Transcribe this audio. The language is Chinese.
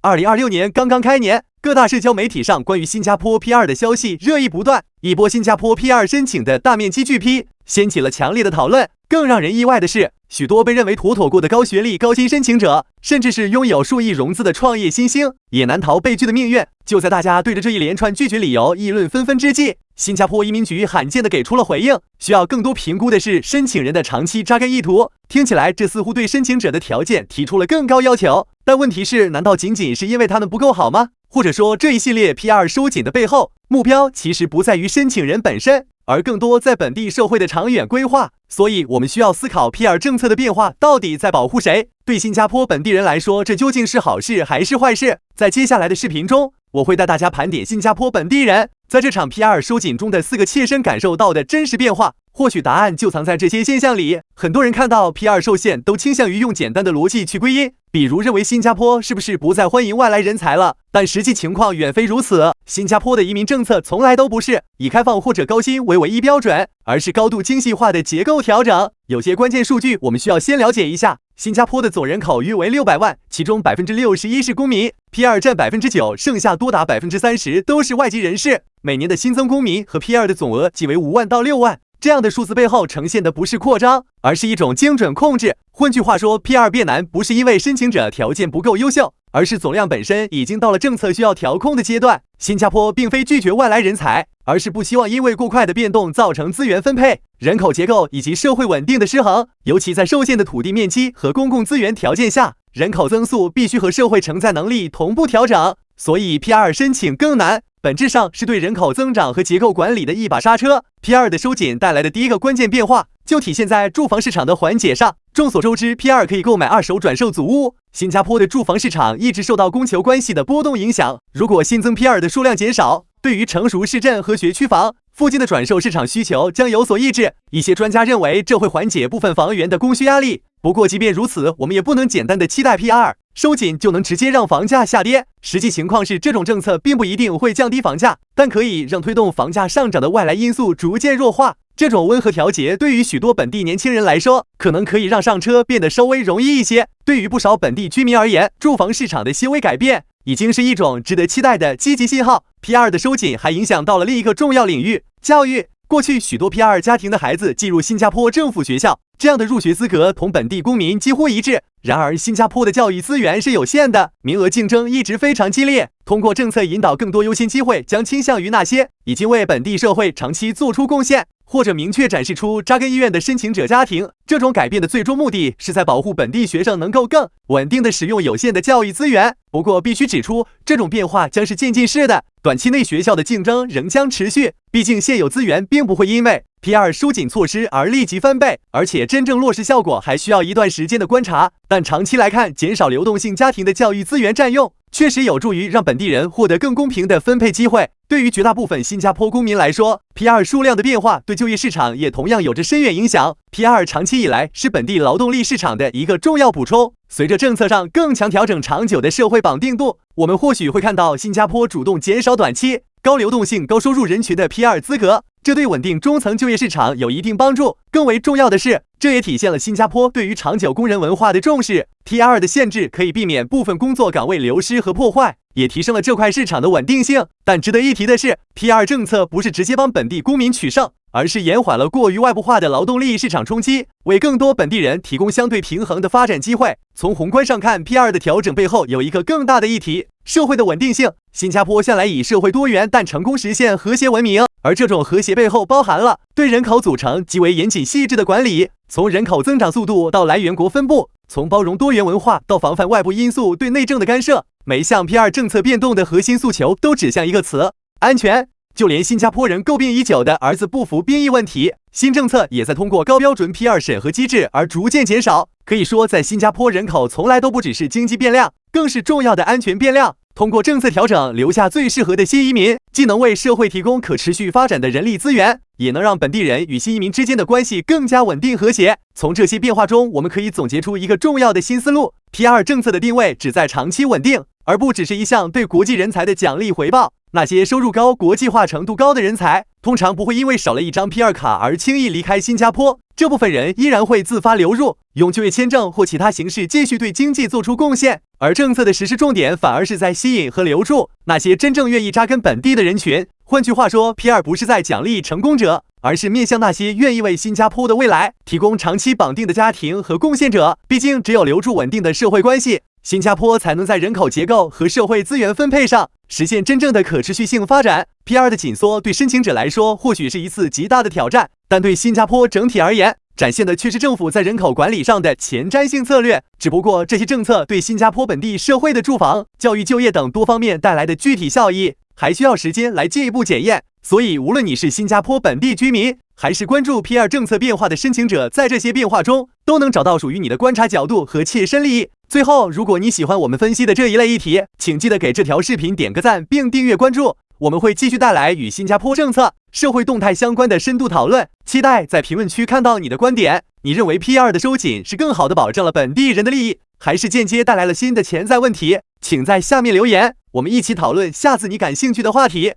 2026年刚刚开年，各大社交媒体上关于新加坡 P2 的消息热议不断，一波新加坡 P2 申请的大面积拒批，掀起了强烈的讨论。更让人意外的是，许多被认为妥妥过的高学历、高薪申请者，甚至是拥有数亿融资的创业新星，也难逃被拒的命运。就在大家对着这一连串拒绝理由议论纷纷之际，新加坡移民局罕见地给出了回应，需要更多评估的是申请人的长期扎根意图。听起来这似乎对申请者的条件提出了更高要求，但问题是，难道仅仅是因为他们不够好吗？或者说，这一系列 P2 收紧的背后，目标其实不在于申请人本身，而更多在本地社会的长远规划。所以我们需要思考 P2 政策的变化到底在保护谁？对新加坡本地人来说，这究竟是好事还是坏事？在接下来的视频中，我会带大家盘点新加坡本地人在这场 P2 收紧中的4个切身感受到的真实变化。或许答案就藏在这些现象里。很多人看到 P2 受限都倾向于用简单的逻辑去归因，比如认为新加坡是不是不再欢迎外来人才了？但实际情况远非如此。新加坡的移民政策从来都不是以开放或者高薪为唯一标准，而是高度精细化的结构调整。有些关键数据我们需要先了解一下。新加坡的总人口约为600万，其中61%是公民 ，P2 占9%，剩下多达30%都是外籍人士。每年的新增公民和 P2 的总额即为5万到6万。这样的数字背后呈现的不是扩张，而是一种精准控制。换句话说 ，P2 变难不是因为申请者条件不够优秀，而是总量本身已经到了政策需要调控的阶段。新加坡并非拒绝外来人才，而是不希望因为过快的变动造成资源分配、人口结构以及社会稳定的失衡。尤其在受限的土地面积和公共资源条件下，人口增速必须和社会承载能力同步调整。所以 P2 申请更难，本质上是对人口增长和结构管理的一把刹车。P2 的收紧带来的第一个关键变化，就体现在住房市场的缓解上。众所周知 ，P2 可以购买二手转售祖屋。新加坡的住房市场一直受到供求关系的波动影响。如果新增 P2 的数量减少，对于成熟市镇和学区房附近的转售市场需求将有所抑制。一些专家认为，这会缓解部分房源的供需压力。不过，即便如此，我们也不能简单的期待 P2 收紧就能直接让房价下跌。实际情况是，这种政策并不一定会降低房价，但可以让推动房价上涨的外来因素逐渐弱化。这种温和调节对于许多本地年轻人来说，可能可以让上车变得稍微容易一些。对于不少本地居民而言，住房市场的些微改变已经是一种值得期待的积极信号。P2 的收紧还影响到了另一个重要领域——教育。过去许多 P2 家庭的孩子进入新加坡政府学校，这样的入学资格同本地公民几乎一致。然而，新加坡的教育资源是有限的，名额竞争一直非常激烈。通过政策引导更多优先机会，将倾向于那些已经为本地社会长期做出贡献，或者明确展示出扎根意愿的申请者家庭。这种改变的最终目的是在保护本地学生能够更稳定地使用有限的教育资源。不过，必须指出，这种变化将是渐进式的，短期内学校的竞争仍将持续。毕竟，现有资源并不会因为P2 收紧措施而立即翻倍，而且真正落实效果还需要一段时间的观察。但长期来看，减少流动性家庭的教育资源占用，确实有助于让本地人获得更公平的分配机会。对于绝大部分新加坡公民来说， P2 数量的变化对就业市场也同样有着深远影响。P2 长期以来是本地劳动力市场的一个重要补充。随着政策上更强调整长久的社会绑定度，我们或许会看到新加坡主动减少短期高流动性、高收入人群的 P2 资格，这对稳定中层就业市场有一定帮助。更为重要的是，这也体现了新加坡对于长久工人文化的重视。P2 的限制可以避免部分工作岗位流失和破坏，也提升了这块市场的稳定性。但值得一提的是， P2 政策不是直接帮本地公民取胜，而是延缓了过于外部化的劳动力市场冲击，为更多本地人提供相对平衡的发展机会。从宏观上看， P2 的调整背后有一个更大的议题：社会的稳定性。新加坡向来以社会多元但成功实现和谐闻名，而这种和谐背后包含了对人口组成极为严谨细致的管理，从人口增长速度到来源国分布，从包容多元文化到防范外部因素对内政的干涉，每一项 P2 政策变动的核心诉求都指向一个词：安全。就连新加坡人诟病已久的儿子不服兵役问题，新政策也在通过高标准 P2 审核机制而逐渐减少。可以说，在新加坡，人口从来都不只是经济变量，更是重要的安全变量。通过政策调整，留下最适合的新移民，既能为社会提供可持续发展的人力资源，也能让本地人与新移民之间的关系更加稳定和谐。从这些变化中，我们可以总结出一个重要的新思路： P2 政策的定位旨在长期稳定，而不只是一项对国际人才的奖励回报。那些收入高、国际化程度高的人才，通常不会因为少了一张 P2 卡而轻易离开新加坡。这部分人依然会自发流入，用就业签证或其他形式继续对经济做出贡献。而政策的实施重点反而是在吸引和留住那些真正愿意扎根本地的人群。换句话说 ，P2 不是在奖励成功者，而是面向那些愿意为新加坡的未来提供长期绑定的家庭和贡献者。毕竟，只有留住稳定的社会关系，新加坡才能在人口结构和社会资源分配上实现真正的可持续性发展。P2 的紧缩对申请者来说或许是一次极大的挑战，但对新加坡整体而言，展现的却是政府在人口管理上的前瞻性策略。只不过，这些政策对新加坡本地社会的住房、教育、就业等多方面带来的具体效益，还需要时间来进一步检验。所以，无论你是新加坡本地居民，还是关注 P2 政策变化的申请者，在这些变化中都能找到属于你的观察角度和切身利益。最后，如果你喜欢我们分析的这一类议题，请记得给这条视频点个赞并订阅关注。我们会继续带来与新加坡政策、社会动态相关的深度讨论，期待在评论区看到你的观点。你认为 P2 的收紧是更好地保障了本地人的利益，还是间接带来了新的潜在问题？请在下面留言，我们一起讨论下次你感兴趣的话题。